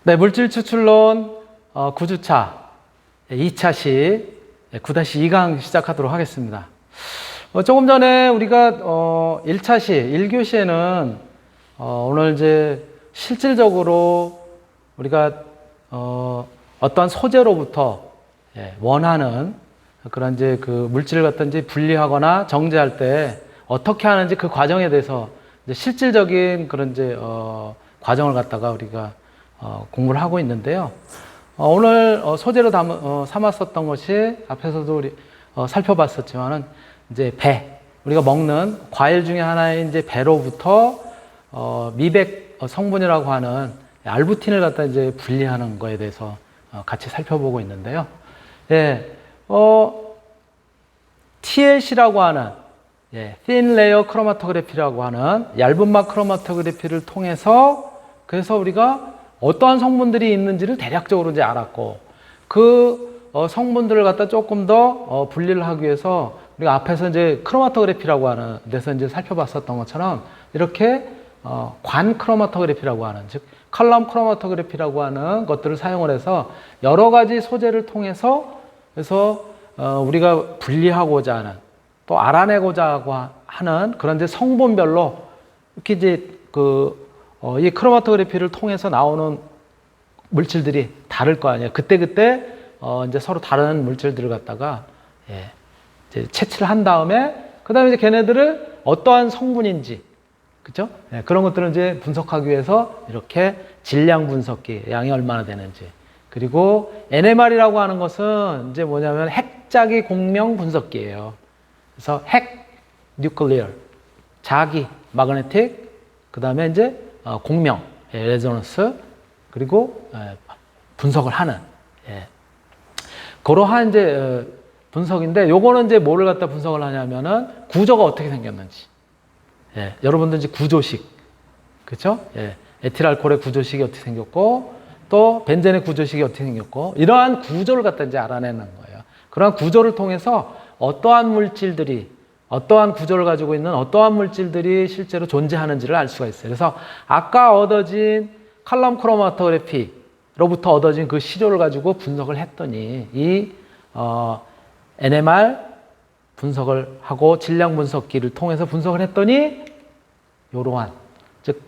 네, 물질 추출론 9주차 2차시 9-2강 시작하도록 하겠습니다. 조금 전에 우리가 1차시 1교시에는 오늘 이제 실질적으로 우리가 어떤 소재로부터 원하는 그런 이제 그 물질을 갖다 이제 분리하거나 정제할 때 어떻게 하는지 그 과정에 대해서 이제 실질적인 그런 이제 과정을 갖다가 우리가 공부를 하고 있는데요. 오늘 소재로 삼았었던 것이 앞에서도 우리 살펴봤었지만은 이제 배, 우리가 먹는 과일 중에 하나인 이제 배로부터 미백 성분이라고 하는 알부틴을 갖다 이제 분리하는 거에 대해서 같이 살펴보고 있는데요. 예, TLC라고 하는 Thin Layer Chromatography라고 하는 얇은 막 크로마토그래피를 통해서 그래서 우리가 어떠한 성분들이 있는지를 대략적으로 이제 알았고 그 성분들을 갖다 조금 더 분리를 하기 위해서 우리가 앞에서 이제 크로마토그래피라고 하는 데서 이제 살펴봤었던 것처럼 이렇게 관 크로마토그래피라고 하는 즉 컬럼 크로마토그래피라고 하는 것들을 사용을 해서 여러 가지 소재를 통해서 그래서 우리가 분리하고자 하는 또 알아내고자 하는 그런 이제 성분별로 이렇게 이제 이 크로마토그래피를 통해서 나오는 물질들이 다를 거 아니에요. 그때 이제 서로 다른 물질들을 갖다가 이제 채취를 한 다음에 그다음에 이제 걔네들을 어떠한 성분인지 그죠? 그런 것들을 이제 분석하기 위해서 이렇게 질량 분석기 양이 얼마나 되는지 그리고 NMR이라고 하는 것은 이제 뭐냐면 핵자기 공명 분석기예요. 그래서 핵 뉴클리어 자기 마그네틱 그다음에 이제 공명 레조넌스 그리고 분석을 하는 그러한 이제 분석인데 요거는 이제 뭐를 갖다 분석을 하냐면은 구조가 어떻게 생겼는지 여러분들 이제 구조식 그렇죠? 에틸알코올의 구조식이 어떻게 생겼고 또 벤젠의 구조식이 어떻게 생겼고 이러한 구조를 갖다 이제 알아내는 거예요. 그러한 구조를 통해서 어떠한 물질들이 어떠한 구조를 가지고 있는 어떠한 물질들이 실제로 존재하는지를 알 수가 있어요. 그래서 아까 얻어진 컬럼 크로마토그래피로부터 얻어진 그 시료를 가지고 분석을 했더니 이 NMR 분석을 하고 질량 분석기를 통해서 분석을 했더니 이러한 즉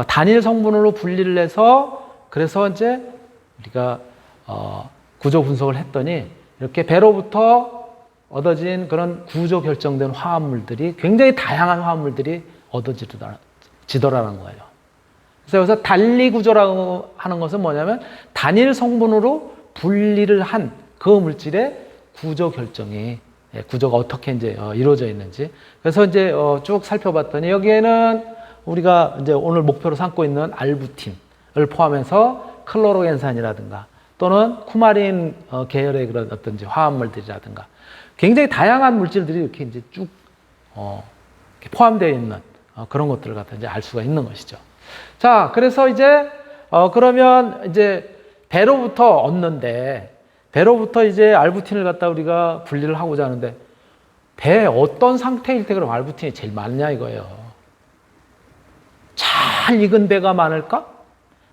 단일 성분으로 분리를 해서 그래서 이제 우리가 구조 분석을 했더니 이렇게 배로부터 얻어진 그런 구조 결정된 화합물들이 굉장히 다양한 화합물들이 얻어지더라는 거예요. 그래서 여기서 단리 구조라고 하는 것은 뭐냐면 단일 성분으로 분리를 한 그 물질의 구조 결정이 구조가 어떻게 이제 이루어져 있는지 그래서 이제 쭉 살펴봤더니 여기에는 우리가 이제 오늘 목표로 삼고 있는 알부틴을 포함해서 클로로겐산이라든가 또는 쿠마린 계열의 그런 어떤 이제 화합물들이라든가 굉장히 다양한 물질들이 이렇게 이제 쭉 이렇게 포함되어 있는 그런 것들을 갖다 이제 알 수가 있는 것이죠. 자, 그래서 이제 그러면 이제 배로부터 얻는데 배로부터 이제 알부틴을 갖다 우리가 분리를 하고자 하는데 배에 어떤 상태일 때 그럼 알부틴이 제일 많냐 이거예요. 잘 익은 배가 많을까?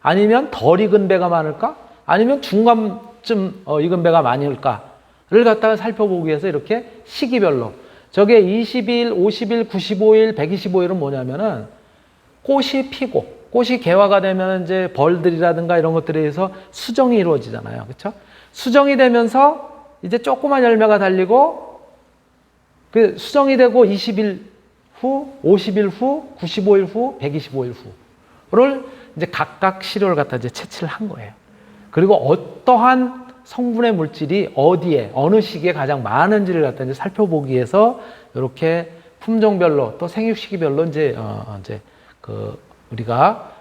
아니면 덜 익은 배가 많을까? 아니면 중간쯤 익은 배가 많을까를 갖다가 살펴보기 위해서 이렇게 시기별로 저게 20일, 50일, 95일, 125일은 뭐냐면은 꽃이 피고 꽃이 개화가 되면 이제 벌들이라든가 이런 것들에 의해서 수정이 이루어지잖아요. 그렇죠? 수정이 되면서 이제 조그만 열매가 달리고 그 수정이 되고 20일 후, 50일 후, 95일 후, 125일 후를 이제 각각 시료를 갖다 이제 채취를 한 거예요. 그리고 어떠한 성분의 물질이 어디에 어느 시기에 가장 많은지를 갖다 이제 살펴보기 위해서 이렇게 품종별로 또 생육 시기별로 이제 우리가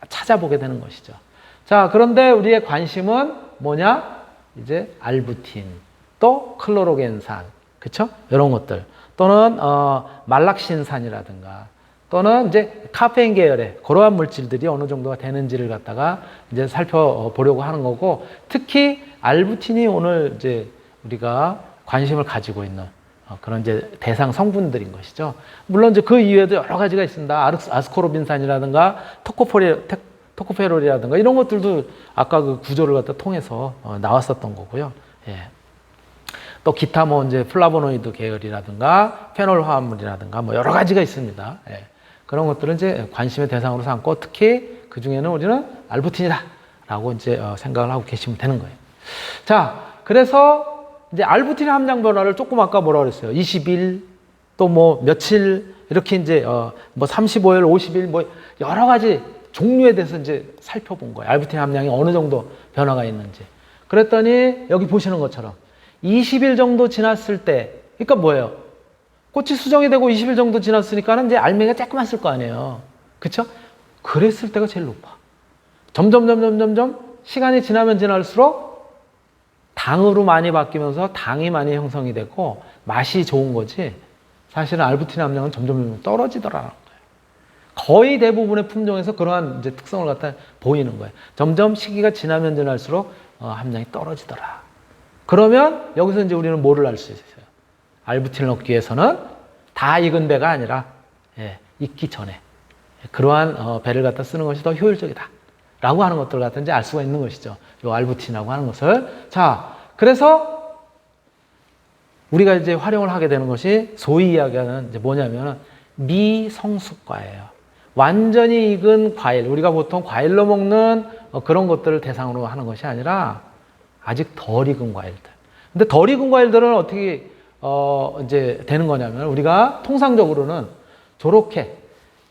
찾아보게 되는 것이죠. 자, 그런데 우리의 관심은 뭐냐? 이제 알부틴, 또 클로로겐산, 그쵸? 이런 것들. 또는 말락신산이라든가 또는 이제 카페인 계열의 그러한 물질들이 어느 정도가 되는지를 갖다가 이제 살펴보려고 하는 거고 특히 알부틴이 오늘 이제 우리가 관심을 가지고 있는 그런 이제 대상 성분들인 것이죠. 물론 이제 그 이외에도 여러 가지가 있습니다. 아스코르빈산이라든가 토코페롤이라든가 이런 것들도 아까 그 구조를 갖다 통해서 나왔었던 거고요. 예. 또 기타 뭐 이제 플라보노이드 계열이라든가 페놀 화합물이라든가 뭐 여러 가지가 있습니다. 예. 그런 것들은 이제 관심의 대상으로 삼고 특히 그 중에는 우리는 알부틴이다라고 이제 생각을 하고 계시면 되는 거예요. 자, 그래서 이제 알부틴 함량 변화를 조금 아까 뭐라 그랬어요? 20일 또 뭐 며칠 이렇게 이제 뭐 35일, 50일 뭐 여러 가지 종류에 대해서 이제 살펴본 거예요. 알부틴 함량이 어느 정도 변화가 있는지. 그랬더니 여기 보시는 것처럼 20일 정도 지났을 때, 그러니까 뭐예요? 꽃이 수정이 되고 20일 정도 지났으니까는 이제 알맹이가 조그맣을 거 아니에요. 그쵸? 그랬을 때가 제일 높아. 점점 시간이 지나면 지날수록 당으로 많이 바뀌면서 당이 많이 형성이 되고 맛이 좋은 거지. 사실은 알부틴 함량은 점점 떨어지더라는 거예요. 거의 대부분의 품종에서 그러한 이제 특성을 갖다 보이는 거예요. 점점 시기가 지나면 지날수록 함량이 떨어지더라. 그러면 여기서 이제 우리는 뭐를 알 수 있어요? 알부틴을 얻기 위해서는 다 익은 배가 아니라 익기 전에 그러한 배를 갖다 쓰는 것이 더 효율적이다 라고 하는 것들을 갖다 이제 알 수가 있는 것이죠. 이 알부틴이라고 하는 것을. 자, 그래서 우리가 이제 활용을 하게 되는 것이 소위 이야기하는 이제 뭐냐면 미성숙과예요. 완전히 익은 과일, 우리가 보통 과일로 먹는 그런 것들을 대상으로 하는 것이 아니라 아직 덜 익은 과일들. 근데 덜 익은 과일들은 어떻게 이제 되는 거냐면 우리가 통상적으로는 저렇게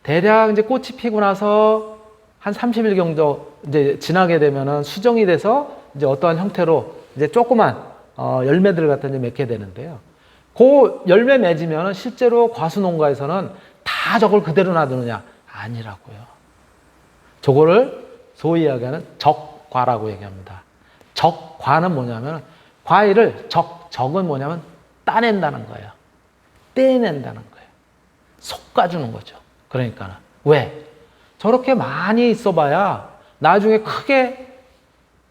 대략 이제 꽃이 피고 나서 한 30일 정도 이제 지나게 되면은 수정이 돼서 이제 어떠한 형태로 이제 조그만 열매들을 갖다 이제 맺게 되는데요. 그 열매 맺으면 실제로 과수 농가에서는 다 저걸 그대로 놔두느냐? 아니라고요. 저거를 소위 이야기하는 적과라고 얘기합니다. 적과는 뭐냐면 과일을 적은 뭐냐면 따낸다는 거예요. 떼낸다는 거예요. 솎아주는 거죠. 그러니까 왜? 저렇게 많이 있어봐야 나중에 크게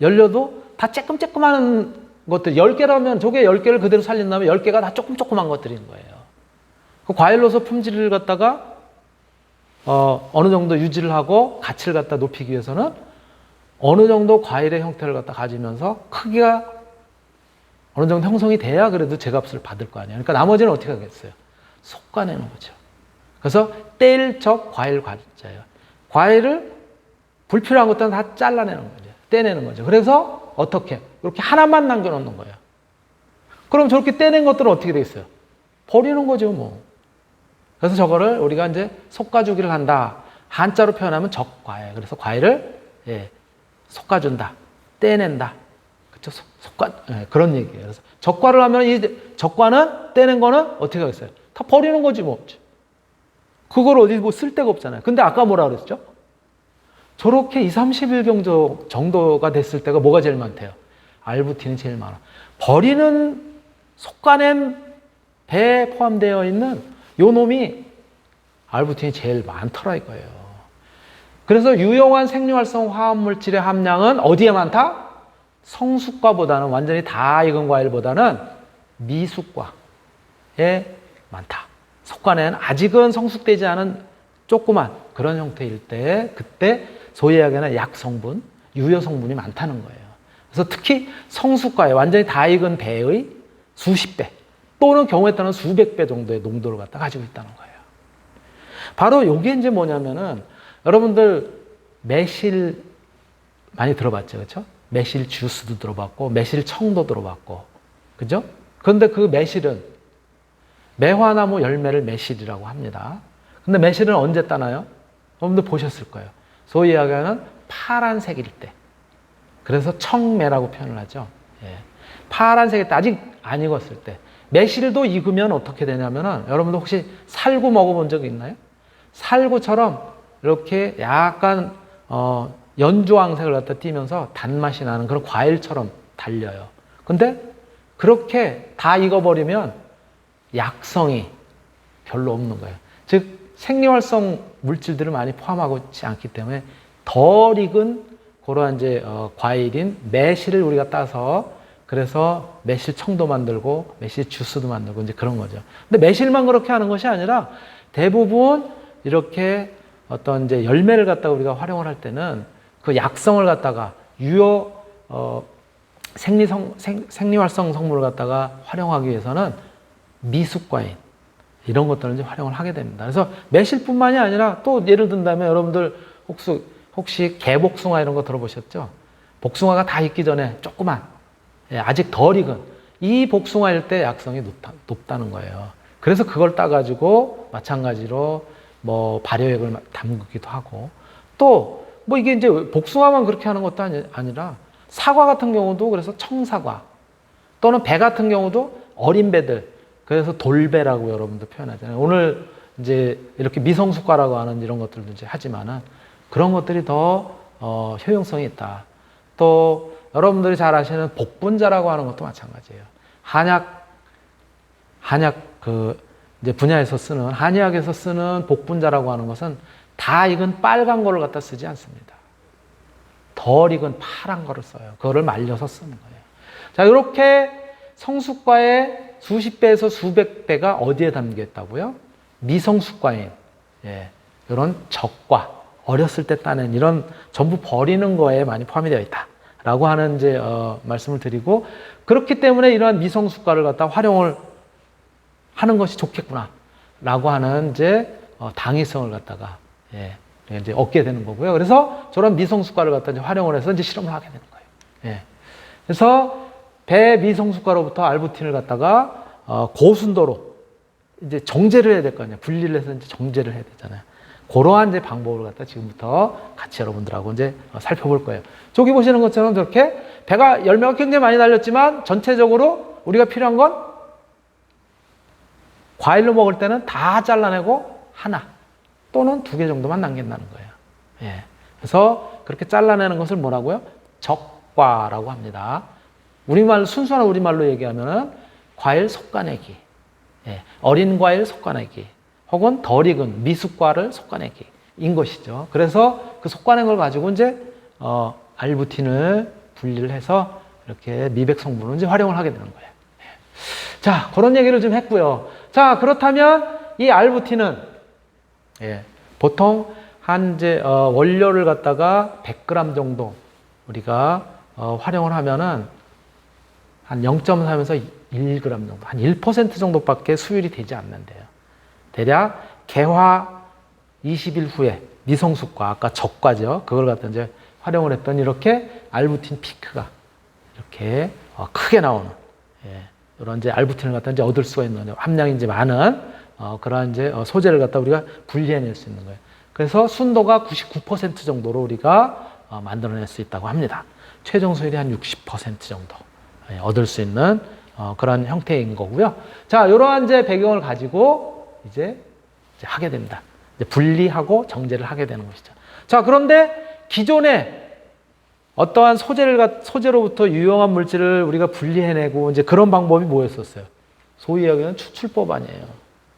열려도 다 쬐끔쬐끔한 것들 10개라면 저게 10개를 그대로 살린다면 10개가 다 조그만 것들인 거예요. 그 과일로서 품질을 갖다가 어느 정도 유지를 하고 가치를 갖다 높이기 위해서는 어느 정도 과일의 형태를 갖다 가지면서 크기가 어느 정도 형성이 돼야 그래도 제값을 받을 거 아니에요. 그러니까 나머지는 어떻게 하겠어요? 솎아내는 거죠. 그래서 뗄 적 과일 과자예요. 과일을 불필요한 것들은 다 잘라내는 거죠. 떼내는 거죠. 그래서 어떻게? 이렇게 하나만 남겨놓는 거예요. 그럼 저렇게 떼낸 것들은 어떻게 되겠어요? 버리는 거죠, 뭐. 그래서 저거를 우리가 이제 솎아주기를 한다. 한자로 표현하면 적과예요. 그래서 과일을 솎아준다, 떼낸다. 그렇죠? 그런 얘기예요. 그래서 적과를 하면 이 적과는 떼낸 거는 어떻게 하겠어요? 다 버리는 거지 뭐. 그걸 어디 뭐 쓸 데가 없잖아요. 근데 아까 뭐라 그랬죠? 저렇게 20-30일 정도가 됐을 때가 뭐가 제일 많대요? 알부틴이 제일 많아. 버리는 솎아낸 배에 포함되어 있는 요 놈이 알부틴이 제일 많더라 이거예요. 그래서 유용한 생리활성 화합물질의 함량은 어디에 많다? 성숙과보다는 완전히 다 익은 과일보다는 미숙과에 많다. 속과는 아직은 성숙되지 않은 조그만 그런 형태일 때 그때 소위 이야기하는 약성분, 유효성분이 많다는 거예요. 그래서 특히 성숙과에 완전히 다 익은 배의 수십 배 또는 경우에 따른 수백 배 정도의 농도를 갖다 가지고 있다는 거예요. 바로 이게 이제 뭐냐면은 여러분들 매실 많이 들어봤죠, 그렇죠? 매실 주스도 들어봤고 매실 청도 들어봤고, 그죠? 그런데 그 매실은 매화나무 열매를 매실이라고 합니다. 근데 매실은 언제 따나요? 여러분들 보셨을 거예요. 소위 이야기하는 파란색일 때. 그래서 청매라고 표현을 하죠. 파란색일 때 아직 안 익었을 때. 매실도 익으면 어떻게 되냐면은 여러분들 혹시 살구 먹어본 적 있나요? 살구처럼 이렇게 약간 연주황색을 갖다 띠면서 단맛이 나는 그런 과일처럼 달려요. 근데 그렇게 다 익어버리면 약성이 별로 없는 거예요. 즉 생리활성 물질들을 많이 포함하고 있지 않기 때문에 덜 익은 그러한 이제 과일인 매실을 우리가 따서 그래서 매실 청도 만들고 매실 주스도 만들고 이제 그런 거죠. 근데 매실만 그렇게 하는 것이 아니라 대부분 이렇게 어떤 이제 열매를 갖다가 우리가 활용을 할 때는 그 약성을 갖다가 생리활성 성분을 갖다가 활용하기 위해서는 미숫과인 이런 것들을 이제 활용을 하게 됩니다. 그래서 매실뿐만이 아니라 또 예를 든다면 여러분들 혹시 개복숭아 이런 거 들어보셨죠? 복숭아가 다 익기 전에 조그만 아직 덜 익은 이 복숭아일 때 약성이 높다는 거예요. 그래서 그걸 따가지고 마찬가지로 뭐 발효액을 담그기도 하고 또 뭐 이게 이제 복숭아만 그렇게 하는 것도 아니라 사과 같은 경우도 그래서 청사과 또는 배 같은 경우도 어린 배들 그래서 돌배라고 여러분들 표현하잖아요. 오늘 이제 이렇게 미성숙과라고 하는 이런 것들도 이제 하지만은 그런 것들이 더 효용성이 있다. 또 여러분들이 잘 아시는 복분자라고 하는 것도 마찬가지예요. 한약 그 이제 분야에서 쓰는 한의학에서 쓰는 복분자라고 하는 것은 다 익은 빨간 거를 갖다 쓰지 않습니다. 덜 익은 파란 거를 써요. 그거를 말려서 쓰는 거예요. 자, 이렇게 성숙과의 수십 배에서 수백 배가 어디에 담겨 있다고요? 미성숙과인 이런 적과 어렸을 때 따낸 이런 전부 버리는 거에 많이 포함이 되어 있다라고 하는 이제 말씀을 드리고 그렇기 때문에 이러한 미성숙과를 갖다 활용을 하는 것이 좋겠구나라고 하는 이제 당위성을 갖다가 이제 얻게 되는 거고요. 그래서 저런 미성숙과를 갖다 이제 활용을 해서 이제 실험을 하게 되는 거예요. 그래서 배 미성숙과로부터 알부틴을 갖다가 고순도로 이제 정제를 해야 될 거 아니에요. 분리를 해서 이제 정제를 해야 되잖아요. 그러한 이제 방법을 갖다 지금부터 같이 여러분들하고 이제 살펴볼 거예요. 저기 보시는 것처럼 저렇게 배가 열매가 굉장히 많이 달렸지만 전체적으로 우리가 필요한 건 과일로 먹을 때는 다 잘라내고 하나 또는 2개 정도만 남긴다는 거예요. 그래서 그렇게 잘라내는 것을 뭐라고요? 적과라고 합니다. 순수한 우리말로 얘기하면은 과일 솎아내기, 어린 과일 솎아내기, 혹은 덜 익은 미숫과를 솎아내기인 것이죠. 그래서 그 솎아낸 걸 가지고 이제 알부틴을 분리를 해서 이렇게 미백 성분을 이제 활용을 하게 되는 거예요. 자, 그런 얘기를 좀 했고요. 자, 그렇다면 이 알부틴은 보통 한 이제 원료를 갖다가 100g 정도 우리가 활용을 하면은 한 0.3에서 1g 정도, 한 1% 정도밖에 수율이 되지 않는데요. 대략 개화 20일 후에 미성숙과 아까 적과죠. 그걸 갖다 이제 활용을 했더니 이렇게 알부틴 피크가 이렇게 크게 나오는 이런 이제 알부틴을 갖다 이제 얻을 수가 있는 함량이 이제 많은 그러한 이제 소재를 갖다 우리가 분리해낼 수 있는 거예요. 그래서 순도가 99% 정도로 우리가 만들어낼 수 있다고 합니다. 최종 수율이 한 60% 정도 얻을 수 있는 그런 형태인 거고요. 자, 이러한 이제 배경을 가지고 이제 하게 됩니다. 이제 분리하고 정제를 하게 되는 것이죠. 자, 그런데 기존에 어떠한 소재로부터 유용한 물질을 우리가 분리해내고 이제 그런 방법이 뭐였었어요? 소위 이야기하는 추출법 아니에요.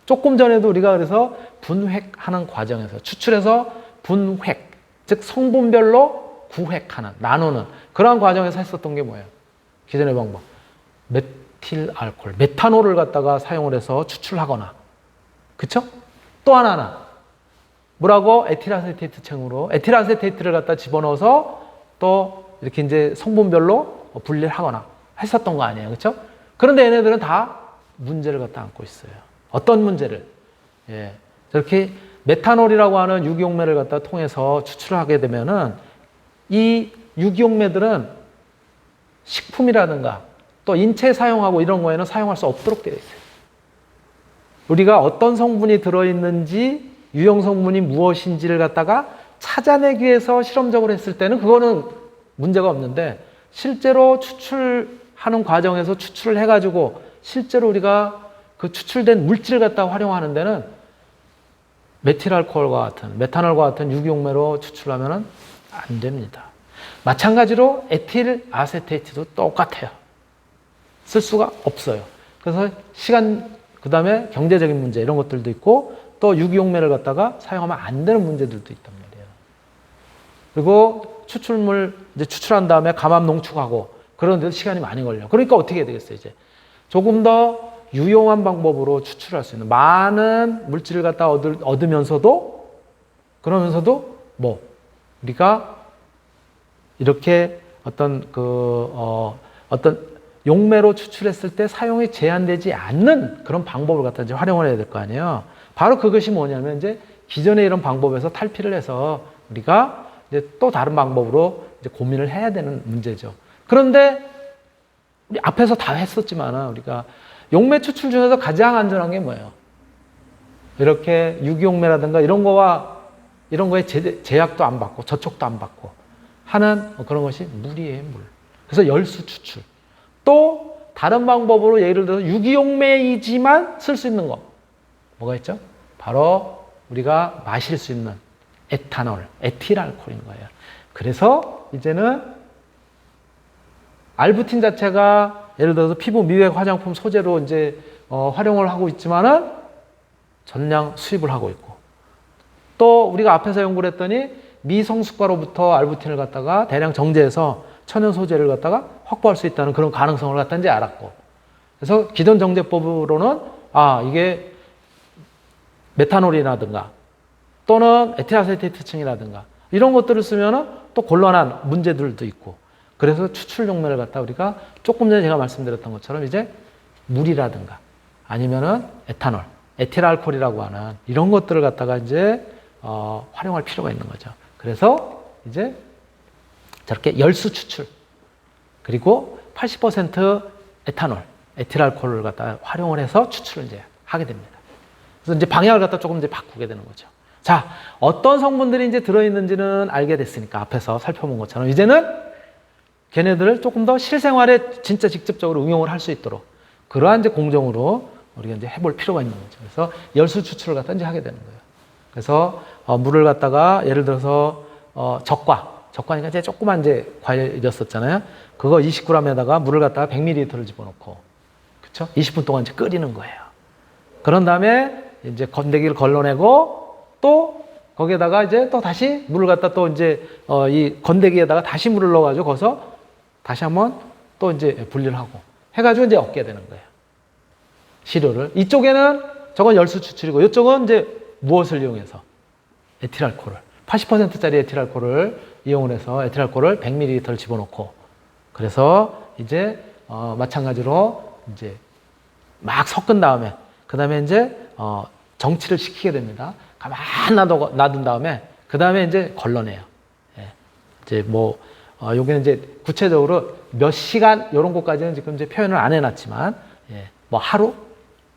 조금 전에도 우리가 그래서 분획하는 과정에서 추출해서 분획, 즉 성분별로 구획하는, 나누는 그러한 과정에서 했었던 게 뭐예요? 기존의 방법. 메틸 알코올, 메탄올을 갖다가 사용을 해서 추출하거나, 그쵸? 또 하나는 뭐라고? 에틸아세테이트층으로 에틸아세테이트를 갖다 집어넣어서 또 이렇게 이제 성분별로 분리를 하거나 했었던 거 아니에요, 그렇죠? 그런데 얘네들은 다 문제를 갖다 안고 있어요. 어떤 문제를? 저렇게 메탄올이라고 하는 유기용매를 갖다 통해서 추출을 하게 되면은 이 유기용매들은 식품이라든가 또 인체에 사용하고 이런 거에는 사용할 수 없도록 되어 있어요. 우리가 어떤 성분이 들어있는지 유용 성분이 무엇인지를 갖다가 찾아내기 위해서 실험적으로 했을 때는 그거는 문제가 없는데 실제로 추출하는 과정에서 추출을 해가지고 실제로 우리가 그 추출된 물질을 갖다 활용하는 데는 메틸알코올과 같은 메탄올과 같은 유기용매로 추출하면 안 됩니다. 마찬가지로 에틸 아세테이트도 똑같아요. 쓸 수가 없어요. 그래서 시간 그 다음에 경제적인 문제 이런 것들도 있고 또 유기용매를 갖다가 사용하면 안 되는 문제들도 있단 말이에요. 그리고 추출물 이제 추출한 다음에 감압 농축하고 그런데도 시간이 많이 걸려. 그러니까 어떻게 해야 되겠어요, 이제? 조금 더 유용한 방법으로 추출할 수 있는 많은 물질을 갖다 얻으면서도 그러면서도 뭐 우리가 이렇게 어떤 용매로 추출했을 때 사용이 제한되지 않는 그런 방법을 갖다 이제 활용을 해야 될 거 아니에요. 바로 그것이 뭐냐면 이제 기존의 이런 방법에서 탈피를 해서 우리가 이제 또 다른 방법으로 이제 고민을 해야 되는 문제죠. 그런데 우리 앞에서 다 했었지만 우리가 용매 추출 중에서 가장 안전한 게 뭐예요? 이렇게 유기용매라든가 이런 거에 제약도 안 받고 저촉도 안 받고 하는 그런 것이 물이에요, 물. 그래서 열수 추출. 또 다른 방법으로 예를 들어서 유기용매이지만 쓸 수 있는 거 뭐가 있죠? 바로 우리가 마실 수 있는 에탄올, 에틸알코올인 거예요. 그래서 이제는 알부틴 자체가 예를 들어서 피부 미백 화장품 소재로 이제 활용을 하고 있지만은 전량 수입을 하고 있고, 또 우리가 앞에서 연구를 했더니 미성숙과로부터 알부틴을 갖다가 대량 정제해서 천연 소재를 갖다가 확보할 수 있다는 그런 가능성을 갖다 이제 알았고, 그래서 기존 정제법으로는 이게 메탄올이라든가 또는 에틸아세테트층이라든가 이런 것들을 쓰면은 또 곤란한 문제들도 있고, 그래서 추출 용매를 갖다 우리가 조금 전에 제가 말씀드렸던 것처럼 이제 물이라든가 아니면은 에탄올, 에틸알코올이라고 하는 이런 것들을 갖다가 이제 활용할 필요가 있는 거죠. 그래서 이제 저렇게 열수 추출 그리고 80% 에탄올, 에틸알코올을 갖다 활용을 해서 추출을 이제 하게 됩니다. 그래서 이제 방향을 갖다 조금 이제 바꾸게 되는 거죠. 자, 어떤 성분들이 이제 들어있는지는 알게 됐으니까 앞에서 살펴본 것처럼 이제는 걔네들을 조금 더 실생활에 진짜 직접적으로 응용을 할 수 있도록 그러한 이제 공정으로 우리가 이제 해볼 필요가 있는 거죠. 그래서 열수 추출을 갖다 이제 하게 되는 거예요. 그래서 물을 갖다가 예를 들어서 적과니까 이제 조그만 이제 과일이었었잖아요. 그거 20g에다가 물을 갖다가 100ml를 집어넣고, 그렇죠? 20분 동안 이제 끓이는 거예요. 그런 다음에 이제 건더기를 걸러내고 또 거기에다가 이제 또 다시 물을 갖다 또 이제 이 건더기에다가 다시 물을 넣어가지고 거기서 다시 한번 또 이제 분리를 하고 해가지고 이제 얻게 되는 거예요. 시료를. 이쪽에는 저건 열수 추출이고 이쪽은 이제 무엇을 이용해서? 에틸알코올을. 80%짜리 에틸알코올을 이용을 해서 에틸알코올을 100ml를 집어넣고, 그래서 이제 마찬가지로 이제 막 섞은 다음에 그 다음에 이제 정치를 시키게 됩니다. 가만 놔둔 다음에 그 다음에 이제 걸러내요. 예. 이제 여기는 이제 구체적으로 몇 시간 이런 것까지는 지금 이제 표현을 안 해놨지만, 하루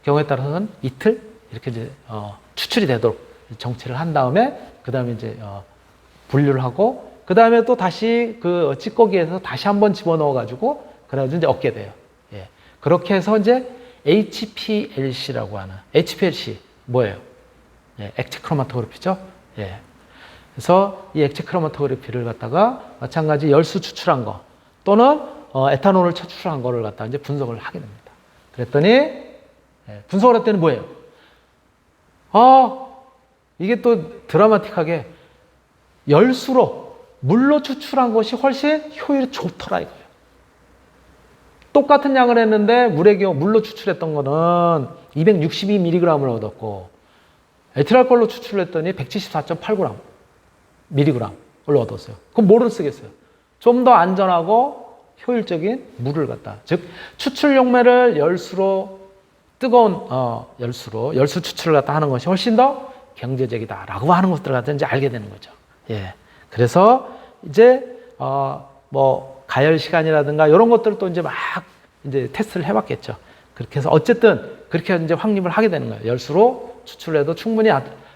경우에 따라서는 이틀 이렇게 이제 추출이 되도록 정치를 한 다음에 그 다음에 이제 분류를 하고 그 다음에 또 다시 그 찌꺼기에서 다시 한번 집어넣어 가지고 그래가지고 이제 얻게 돼요. 예. 그렇게 해서 이제 HPLC라고 하는 HPLC 뭐예요? 예, 액체 크로마토그래피죠. 예. 그래서 이 액체 크로마토그래피를 갖다가 마찬가지 열수 추출한 거 또는 에탄올을 추출한 거를 갖다가 이제 분석을 하게 됩니다. 그랬더니 분석을 할 때는 뭐예요? 이게 또 드라마틱하게 열수로 물로 추출한 것이 훨씬 효율이 좋더라 이거예요. 똑같은 양을 했는데 물로 추출했던 거는 262mg을 얻었고 에틸알코올로 추출을 했더니 174.8g mg을 얻었어요. 그럼 뭐를 쓰겠어요? 좀 더 안전하고 효율적인 물을 갖다, 즉 추출 용매를 열수로 뜨거운 열수 추출을 갖다 하는 것이 훨씬 더 경제적이다라고 하는 것들을 갖다 이제 알게 되는 거죠. 예. 그래서 이제 가열 시간이라든가 이런 것들을 또 이제 막 이제 테스트를 해봤겠죠. 그렇게 해서 어쨌든 그렇게 이제 확립을 하게 되는 거예요. 열수로 추출해도 충분히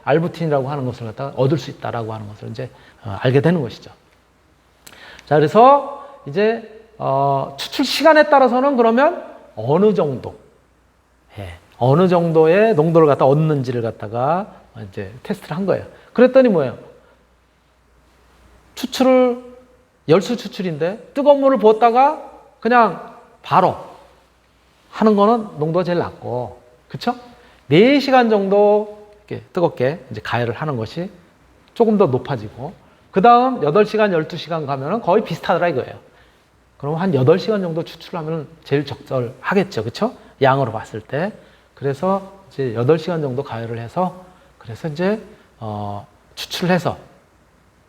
알부틴이라고 하는 것을 갖다가 얻을 수 있다라고 하는 것을 이제 알게 되는 것이죠. 자, 그래서 이제 추출 시간에 따라서는 그러면 어느 정도의 농도를 갖다 얻는지를 갖다가 이제 테스트를 한 거예요. 그랬더니 뭐예요? 열수 추출인데 뜨거운 물을 부었다가 그냥 바로 하는 거는 농도가 제일 낮고, 그쵸? 4시간 정도 이렇게 뜨겁게 이제 가열을 하는 것이 조금 더 높아지고, 그 다음 8시간, 12시간 가면은 거의 비슷하더라 이거예요. 그럼 한 8시간 정도 추출하면 제일 적절하겠죠. 그쵸? 양으로 봤을 때. 그래서 이제 8시간 정도 가열을 해서, 그래서 이제, 추출을 해서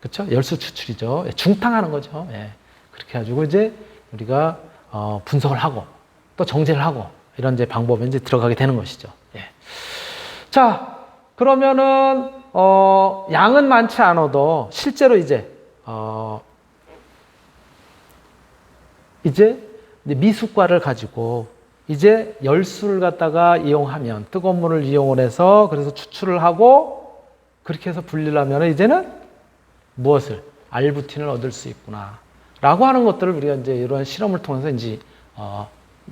그렇죠? 열수 추출이죠. 예, 중탕하는 거죠. 예. 그렇게 해가지고 이제 우리가 분석을 하고 또 정제를 하고 이런 이제 방법에 이제 들어가게 되는 것이죠. 예. 자, 그러면은 양은 많지 않아도 실제로 이제 미숫가루를 가지고 이제 열수를 갖다가 이용하면 뜨거운 물을 이용을 해서 그래서 추출을 하고 그렇게 해서 분리를 하면 이제는 무엇을? 알부틴을 얻을 수 있구나 라고 하는 것들을 우리가 이제 이런 실험을 통해서 이제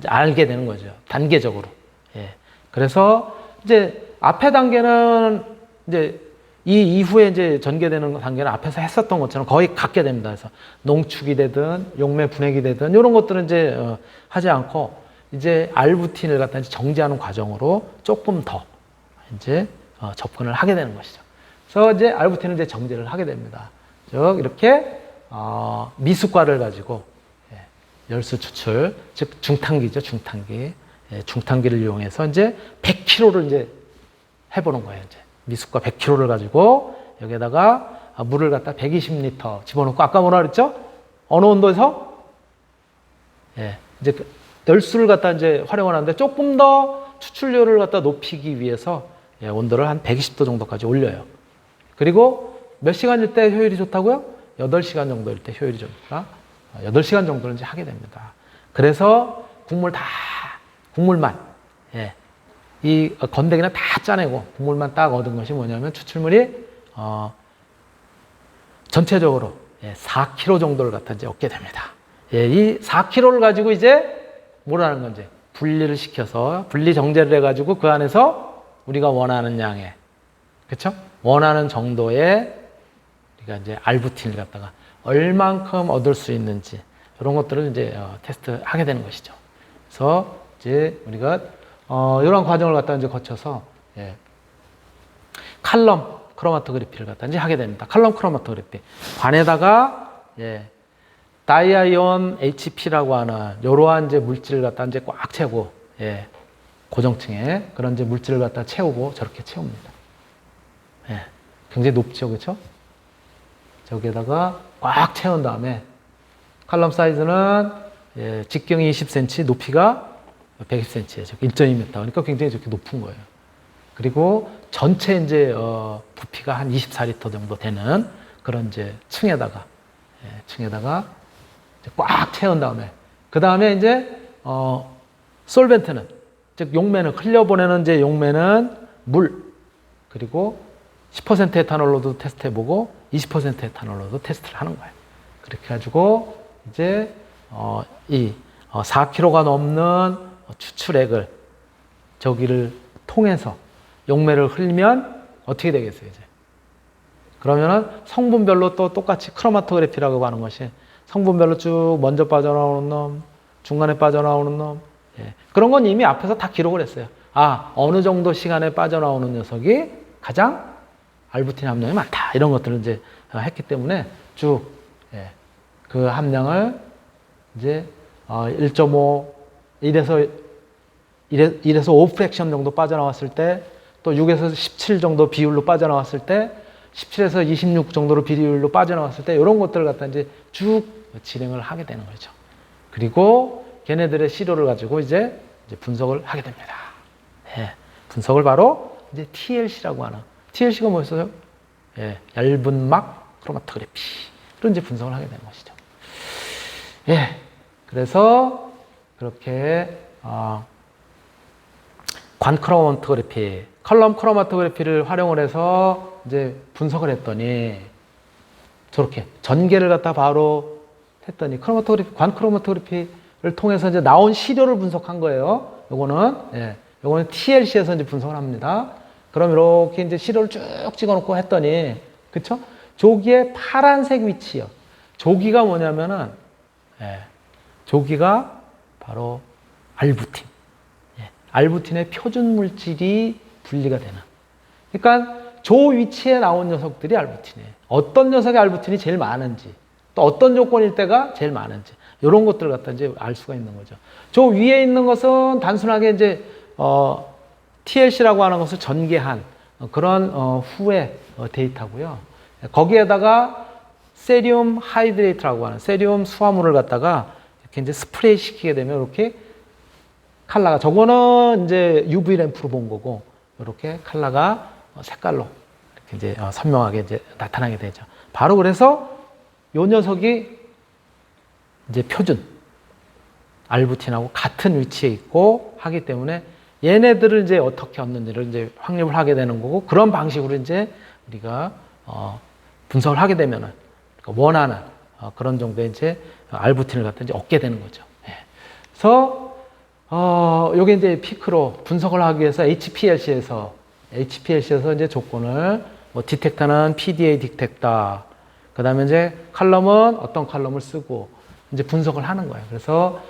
알게 되는 거죠. 단계적으로. 예. 그래서 이제 앞에 단계는 이제 이 이후에 이제 전개되는 단계는 앞에서 했었던 것처럼 거의 같게 됩니다. 그래서 농축이 되든 용매 분해기 되든 이런 것들은 이제 하지 않고 이제 알부틴을 갖다 이제 정제하는 과정으로 조금 더 이제 접근을 하게 되는 것이죠. 그래서 이제 알부틴을 이제 정제를 하게 됩니다. 즉 이렇게 미숫가루를 가지고 열수 추출, 즉 중탕기죠, 중탕기. 예, 중탕기를 이용해서 이제 100kg를 이제 해보는 거예요. 이제 미숫가 100kg를 가지고 여기에다가 물을 갖다 120L 집어넣고 아까 뭐라 그랬죠? 어느 온도에서? 예, 이제 열수를 갖다 이제 활용을 하는데 조금 더 추출률을 갖다 높이기 위해서 예, 온도를 한 120도 정도까지 올려요. 그리고 몇 시간일 때 효율이 좋다고요? 8시간 정도일 때 효율이 좋으니까 8시간 정도는 이제 하게 됩니다. 그래서 국물만, 예, 이 건더기는 다 짜내고 국물만 딱 얻은 것이 뭐냐면 추출물이 전체적으로 4kg 정도를 갖다 이제 얻게 됩니다. 예, 이 4kg를 가지고 이제 뭐라는 건지 분리를 시켜서 분리 정제를 해가지고 그 안에서 우리가 원하는 양의, 그렇죠? 원하는 정도의 우리가 이제 알부틴을 갖다가 얼만큼 얻을 수 있는지 이런 것들을 이제 테스트하게 되는 것이죠. 그래서 이제 우리가 이런 과정을 갖다 이제 거쳐서 칼럼 크로마토그래피를 갖다 이제 하게 됩니다. 칼럼 크로마토그래피 관에다가 다이아이온 HP라고 하는 이러한 이제 물질을 갖다 이제 꽉 채우고 고정층에 그런 이제 물질을 갖다 채우고 저렇게 채웁니다. 굉장히 높죠, 그렇죠? 저기에다가 꽉 채운 다음에 칼럼 사이즈는 직경이 20cm, 높이가 120cm예요. 1.2m. 그러니까 굉장히 저렇게 높은 거예요. 그리고 전체 이제 부피가 한 24리터 정도 되는 그런 이제 층에다가 이제 꽉 채운 다음에 그 다음에 이제 솔벤트는 즉 용매는 흘려보내는 이제 용매는 물 그리고 10% 에탄올로도 테스트해보고 20% 에탄올로도 테스트를 하는 거예요. 그렇게 해가지고 이제 이 4kg가 넘는 추출액을 저기를 통해서 용매를 흘리면 어떻게 되겠어요, 이제? 그러면은 성분별로 또 똑같이 크로마토그래피라고 하는 것이 성분별로 쭉 먼저 빠져나오는 놈, 중간에 빠져나오는 놈, 그런 건 이미 앞에서 다 기록을 했어요. 어느 정도 시간에 빠져나오는 녀석이 가장 알부틴 함량이 많다. 이런 것들을 이제 했기 때문에 쭉 그 함량을 이제 1.5, 1에서 5 프랙션 정도 빠져나왔을 때, 또 6에서 17 정도 비율로 빠져나왔을 때, 17에서 26 정도로 비율로 빠져나왔을 때, 이런 것들을 갖다 이제 쭉 진행을 하게 되는 거죠. 그리고 걔네들의 시료를 가지고 이제 분석을 하게 됩니다. 분석을 바로 이제 TLC라고 하는, TLC가 뭐였어요? 얇은 막 크로마토그래피로 이제 분석을 하게 되는 것이죠. 그래서 그렇게 관 크로마토그래피, 컬럼 크로마토그래피를 활용을 해서 이제 분석을 했더니 저렇게 전개를 갖다 바로 했더니 관 크로마토그래피를 통해서 이제 나온 시료를 분석한 거예요. 요거는 TLC에서 이제 분석을 합니다. 그럼 이렇게 이제 시료를 쭉 찍어놓고 했더니, 그쵸? 조기의 파란색 위치요. 조기가 뭐냐면은, 조기가 바로 알부틴. 알부틴의 표준 물질이 분리가 되는. 그러니까 조 위치에 나온 녀석들이 알부틴이에요. 어떤 녀석의 알부틴이 제일 많은지, 또 어떤 조건일 때가 제일 많은지, 이런 것들을 갖다 이제 알 수가 있는 거죠. 저 위에 있는 것은 단순하게 이제, TLC라고 하는 것을 전개한 그런 후의 데이터고요. 거기에다가 세리움 하이드레이트라고 하는 세리움 수화물을 갖다가 이렇게 이제 스프레이 시키게 되면 이렇게 컬러가, 저거는 이제 UV 램프로 본 거고, 이렇게 컬러가 색깔로 이렇게 이제 선명하게 이제 나타나게 되죠. 바로 그래서 요 녀석이 이제 표준 알부틴하고 같은 위치에 있고 하기 때문에 얘네들을 이제 어떻게 얻는지를 이제 확립을 하게 되는 거고, 그런 방식으로 이제 우리가 분석을 하게 되면은 원하는 그런 정도의 이제 알부틴을 갖다 이제 얻게 되는 거죠. 예. 그래서 요게 이제 피크로 분석을 하기 위해서 HPLC에서 이제 조건을 뭐 디텍터는 PDA 디텍터, 그다음에 이제 칼럼은 어떤 칼럼을 쓰고 이제 분석을 하는 거예요. 그래서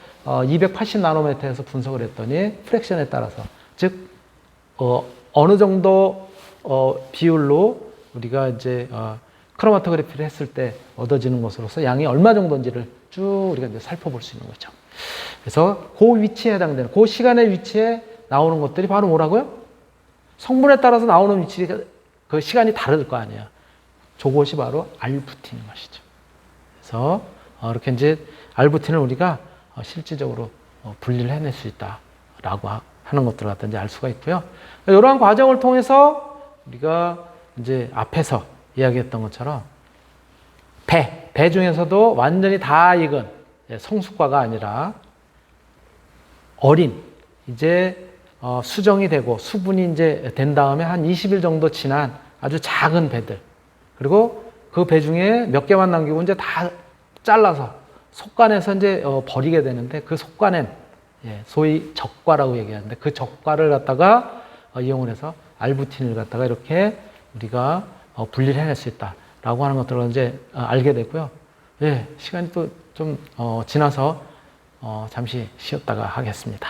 280 나노미터에서 분석을 했더니 프랙션에 따라서, 즉 어느 정도 비율로 우리가 이제 크로마토그래피를 했을 때 얻어지는 것으로서 양이 얼마 정도인지를 쭉 우리가 이제 살펴볼 수 있는 거죠. 그래서 그 위치에 해당되는, 그 시간의 위치에 나오는 것들이 바로 뭐라고요? 성분에 따라서 나오는 위치, 그 시간이 다를 거 아니에요. 저것이 바로 알부틴인 것이죠. 그래서 이렇게 이제 알부틴을 우리가 실질적으로 분리를 해낼 수 있다라고 하는 것들을 갖다 이제 알 수가 있고요. 이러한 과정을 통해서 우리가 이제 앞에서 이야기했던 것처럼 배 중에서도 완전히 다 익은 성숙과가 아니라 어린, 이제 수정이 되고 수분이 이제 된 다음에 한 20일 정도 지난 아주 작은 배들, 그리고 그 배 중에 몇 개만 남기고 이제 다 잘라서 속간에서 이제 버리게 되는데, 그 속간엔 소위 적과라고 얘기하는데, 그 적과를 갖다가 이용을 해서 알부틴을 갖다가 이렇게 우리가 분리를 해낼 수 있다라고 하는 것들을 이제 알게 되고요. 예, 시간이 또 좀 지나서 잠시 쉬었다가 하겠습니다.